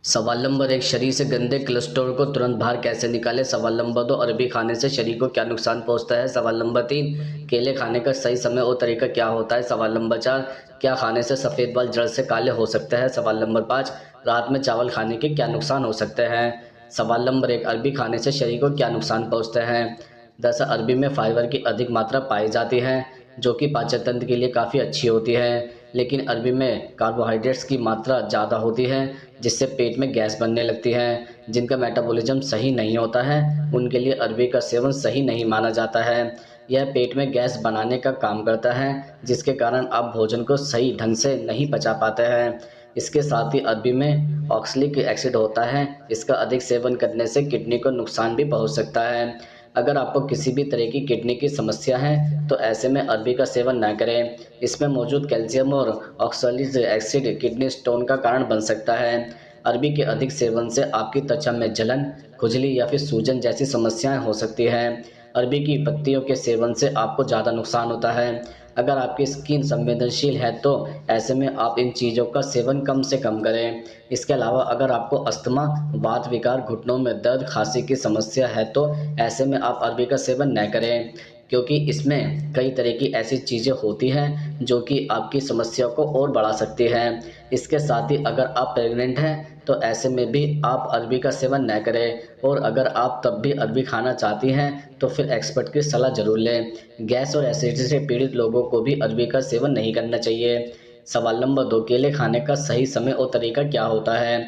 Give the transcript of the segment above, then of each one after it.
सवाल नंबर 1, शरीर से गंदे कोलेस्ट्रॉल को तुरंत बाहर कैसे निकालें। सवाल नंबर 2, अरबी खाने से शरीर को क्या नुकसान पहुंचता है। सवाल नंबर 3, केले खाने का सही समय और तरीका क्या होता है। सवाल नंबर 4, क्या खाने से सफ़ेद बाल जड़ से काले हो सकते हैं। सवाल नंबर 5, रात में चावल खाने के क्या नुकसान हो सकते हैं। सवाल नंबर 1, अरबी खाने से शरीर को क्या नुकसान पहुँचते हैं। दरअसल अरबी में फाइबर की अधिक मात्रा पाई जाती है, जो कि पाचन तंत्र के लिए काफ़ी अच्छी होती है। लेकिन अरबी में कार्बोहाइड्रेट्स की मात्रा ज़्यादा होती है, जिससे पेट में गैस बनने लगती है। जिनका मेटाबॉलिज्म सही नहीं होता है, उनके लिए अरबी का सेवन सही नहीं माना जाता है। यह पेट में गैस बनाने का काम करता है, जिसके कारण आप भोजन को सही ढंग से नहीं पचा पाते हैं। इसके साथ ही अरबी में ऑक्सैलिक एसिड होता है, इसका अधिक सेवन करने से किडनी को नुकसान भी पहुंच सकता है। अगर आपको किसी भी तरह की किडनी की समस्या है, तो ऐसे में अरबी का सेवन ना करें। इसमें मौजूद कैल्शियम और ऑक्सैलिक एसिड किडनी स्टोन का कारण बन सकता है। अरबी के अधिक सेवन से आपकी त्वचा में जलन, खुजली या फिर सूजन जैसी समस्याएं हो सकती हैं। अरबी की पत्तियों के सेवन से आपको ज़्यादा नुकसान होता है। अगर आपकी स्किन संवेदनशील है, तो ऐसे में आप इन चीज़ों का सेवन कम से कम करें। इसके अलावा अगर आपको अस्थमा, वात विकार, घुटनों में दर्द, खांसी की समस्या है, तो ऐसे में आप अरबी का सेवन न करें, क्योंकि इसमें कई तरह की ऐसी चीज़ें होती हैं जो कि आपकी समस्या को और बढ़ा सकती हैं। इसके साथ ही अगर आप प्रेग्नेंट हैं, तो ऐसे में भी आप अरबी का सेवन न करें, और अगर आप तब भी अरबी खाना चाहती हैं, तो फिर एक्सपर्ट की सलाह ज़रूर लें। गैस और एसिडिटी से पीड़ित लोगों को भी अरबी का सेवन नहीं करना चाहिए। सवाल नंबर 2, केले खाने का सही समय और तरीका क्या होता है।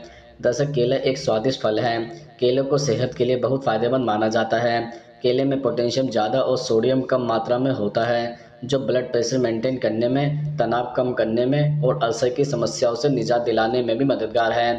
दरअसल केला एक स्वादिष्ट फल है। केले को सेहत के लिए बहुत फ़ायदेमंद माना जाता है। केले में पोटेशियम ज़्यादा और सोडियम कम मात्रा में होता है, जो ब्लड प्रेशर मेंटेन करने में, तनाव कम करने में और अल्सर की समस्याओं से निजात दिलाने में भी मददगार है।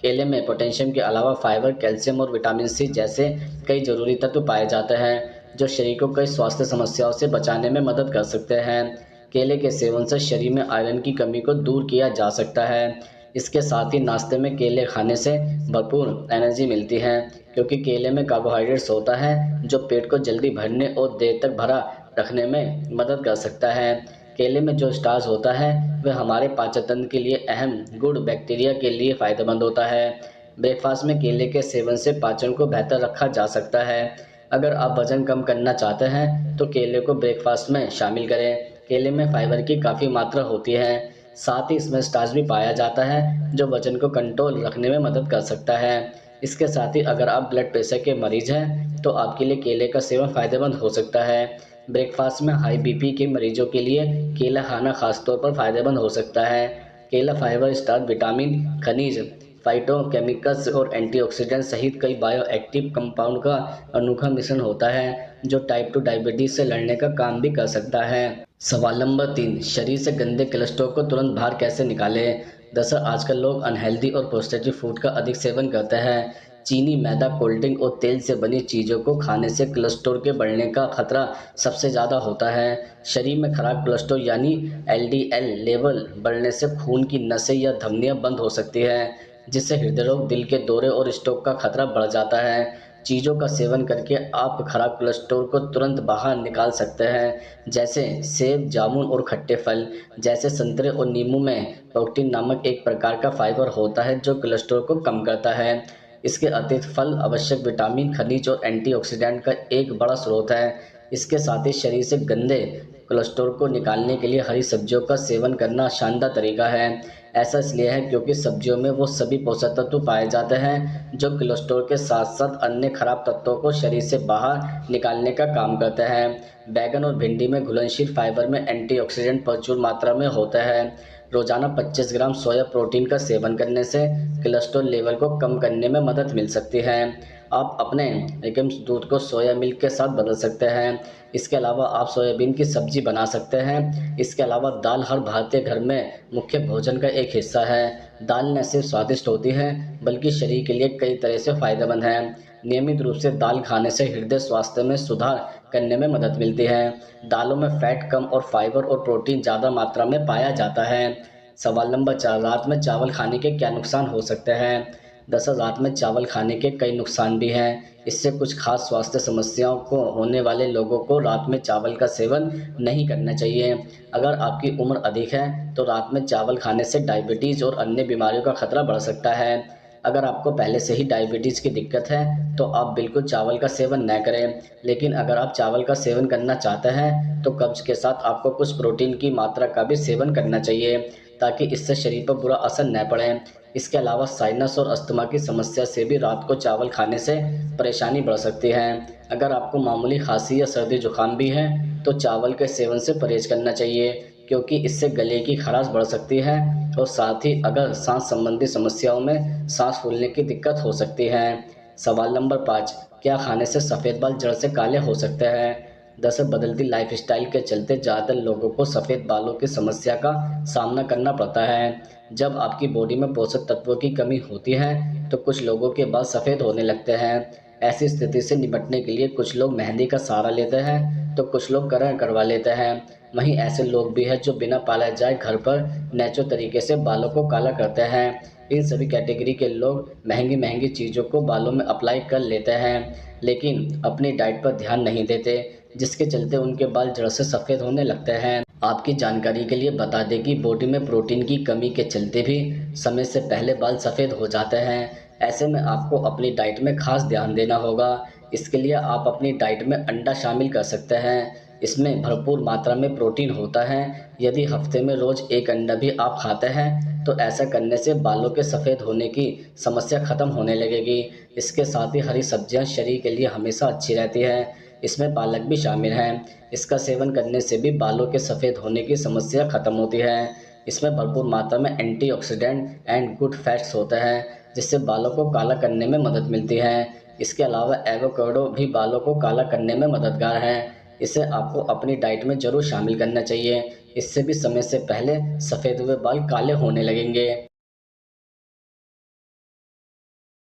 केले में पोटेशियम के अलावा फाइबर, कैल्शियम और विटामिन सी जैसे कई जरूरी तत्व पाए जाते हैं, जो शरीर को कई स्वास्थ्य समस्याओं से बचाने में मदद कर सकते हैं। केले के सेवन से शरीर में आयरन की कमी को दूर किया जा सकता है। इसके साथ ही नाश्ते में केले खाने से भरपूर एनर्जी मिलती है, क्योंकि केले में कार्बोहाइड्रेट्स होता है, जो पेट को जल्दी भरने और देर तक भरा रखने में मदद कर सकता है। केले में जो स्टार्च होता है, वह हमारे पाचन तंत्र के लिए अहम गुड बैक्टीरिया के लिए फ़ायदेमंद होता है। ब्रेकफास्ट में केले के सेवन से पाचन को बेहतर रखा जा सकता है। अगर आप वज़न कम करना चाहते हैं, तो केले को ब्रेकफास्ट में शामिल करें। केले में फाइबर की काफ़ी मात्रा होती है, साथ ही इसमें स्टार्च भी पाया जाता है, जो वज़न को कंट्रोल रखने में मदद कर सकता है। इसके साथ ही अगर आप ब्लड प्रेशर के मरीज हैं, तो आपके लिए केले का सेवन फ़ायदेमंद हो सकता है। ब्रेकफास्ट में हाई बीपी के मरीजों के लिए केला खाना खासतौर पर फ़ायदेमंद हो सकता है। केला फाइबर, स्टार्च, विटामिन, खनिज, फाइटोकेमिकल्स और एंटीऑक्सीडेंट सहित कई बायोएक्टिव कंपाउंड का अनोखा मिश्रण होता है, जो टाइप 2 डायबिटीज़ से लड़ने का काम भी कर सकता है। सवाल नंबर 3, शरीर से गंदे कोलेस्ट्रॉल को तुरंत बाहर कैसे निकालें। दरअसल आजकल लोग अनहेल्दी और प्रोसेस्ड फूड का अधिक सेवन करते हैं। चीनी, मैदा, कोल्ड ड्रिंक और तेल से बनी चीज़ों को खाने से कोलेस्ट्रॉल के बढ़ने का खतरा सबसे ज़्यादा होता है। शरीर में खराब कोलेस्ट्रॉल यानी एलडीएल लेवल बढ़ने से खून की नसें या धमनियां बंद हो सकती हैं, जिससे हृदय रोग, दिल के दौरे और स्ट्रोक का खतरा बढ़ जाता है। चीज़ों का सेवन करके आप खराब कोलेस्ट्रॉल को तुरंत बाहर निकाल सकते हैं, जैसे सेब, जामुन और खट्टे फल जैसे संतरे और नींबू में प्रोटीन नामक एक प्रकार का फाइबर होता है, जो कोलेस्ट्रॉल को कम करता है। इसके अतिरिक्त फल आवश्यक विटामिन, खनिज और एंटीऑक्सीडेंट का एक बड़ा स्रोत है। इसके साथ ही शरीर से गंदे कोलेस्ट्रॉल को निकालने के लिए हरी सब्जियों का सेवन करना शानदार तरीका है। ऐसा इसलिए है क्योंकि सब्जियों में वो सभी पोषक तत्व पाए जाते हैं, जो कोलेस्ट्रॉल के साथ साथ अन्य खराब तत्वों को शरीर से बाहर निकालने का काम करते हैं। बैगन और भिंडी में घुलनशील फाइबर में एंटीऑक्सीडेंट प्रचुर मात्रा में होता है। रोजाना 25 ग्राम सोया प्रोटीन का सेवन करने से कोलेस्ट्रॉल लेवल को कम करने में मदद मिल सकती है। आप अपने एकम दूध को सोया मिल्क के साथ बदल सकते हैं। इसके अलावा आप सोयाबीन की सब्जी बना सकते हैं। इसके अलावा दाल हर भारतीय घर में मुख्य भोजन का एक हिस्सा है। दाल न सिर्फ स्वादिष्ट होती है, बल्कि शरीर के लिए कई तरह से फायदेमंद है। नियमित रूप से दाल खाने से हृदय स्वास्थ्य में सुधार करने में मदद मिलती है। दालों में फैट कम और फाइबर और प्रोटीन ज़्यादा मात्रा में पाया जाता है। सवाल नंबर 4, रात में चावल खाने के क्या नुकसान हो सकते हैं। दरअसल रात में चावल खाने के कई नुकसान भी हैं। इससे कुछ खास स्वास्थ्य समस्याओं को होने वाले लोगों को रात में चावल का सेवन नहीं करना चाहिए। अगर आपकी उम्र अधिक है, तो रात में चावल खाने से डायबिटीज़ और अन्य बीमारियों का खतरा बढ़ सकता है। अगर आपको पहले से ही डायबिटीज़ की दिक्कत है तो आप बिल्कुल चावल का सेवन न करें, लेकिन अगर आप चावल का सेवन करना चाहते हैं तो कब्ज़ के साथ आपको कुछ प्रोटीन की मात्रा का भी सेवन करना चाहिए, ताकि इससे शरीर पर बुरा असर न पड़े। इसके अलावा साइनस और अस्थमा की समस्या से भी रात को चावल खाने से परेशानी बढ़ सकती है। अगर आपको मामूली खांसी या सर्दी जुकाम भी है तो चावल के सेवन से परहेज करना चाहिए, क्योंकि इससे गले की खराश बढ़ सकती है और साथ ही अगर सांस संबंधी समस्याओं में सांस फूलने की दिक्कत हो सकती है। सवाल नंबर 5, क्या खाने से सफ़ेद बाल जड़ से काले हो सकते हैं? दरअसल बदलती लाइफस्टाइल के चलते ज़्यादातर लोगों को सफ़ेद बालों की समस्या का सामना करना पड़ता है। जब आपकी बॉडी में पोषक तत्वों की कमी होती है तो कुछ लोगों के बाल सफ़ेद होने लगते हैं। ऐसी स्थिति से निपटने के लिए कुछ लोग मेहंदी का सहारा लेते हैं तो कुछ लोग कलर करवा लेते हैं। वहीं ऐसे लोग भी हैं जो बिना पार्लर जाए घर पर नेचुरल तरीके से बालों को काला करते हैं। इन सभी कैटेगरी के लोग महंगी महंगी चीज़ों को बालों में अप्लाई कर लेते हैं, लेकिन अपनी डाइट पर ध्यान नहीं देते, जिसके चलते उनके बाल जड़ से सफ़ेद होने लगते हैं। आपकी जानकारी के लिए बता दें कि बॉडी में प्रोटीन की कमी के चलते भी समय से पहले बाल सफ़ेद हो जाते हैं। ऐसे में आपको अपनी डाइट में खास ध्यान देना होगा। इसके लिए आप अपनी डाइट में अंडा शामिल कर सकते हैं। इसमें भरपूर मात्रा में प्रोटीन होता है। यदि हफ्ते में रोज़ एक अंडा भी आप खाते हैं तो ऐसा करने से बालों के सफ़ेद होने की समस्या ख़त्म होने लगेगी। इसके साथ ही हरी सब्जियां शरीर के लिए हमेशा अच्छी रहती है। इसमें पालक भी शामिल है। इसका सेवन करने से भी बालों के सफ़ेद होने की समस्या ख़त्म होती है। इसमें भरपूर मात्रा में एंटीऑक्सीडेंट एंड गुड फैट्स होते हैं, जिससे बालों को काला करने में मदद मिलती है। इसके अलावा एवोकाडो भी बालों को काला करने में मददगार है। इसे आपको अपनी डाइट में ज़रूर शामिल करना चाहिए। इससे भी समय से पहले सफ़ेद हुए बाल काले होने लगेंगे।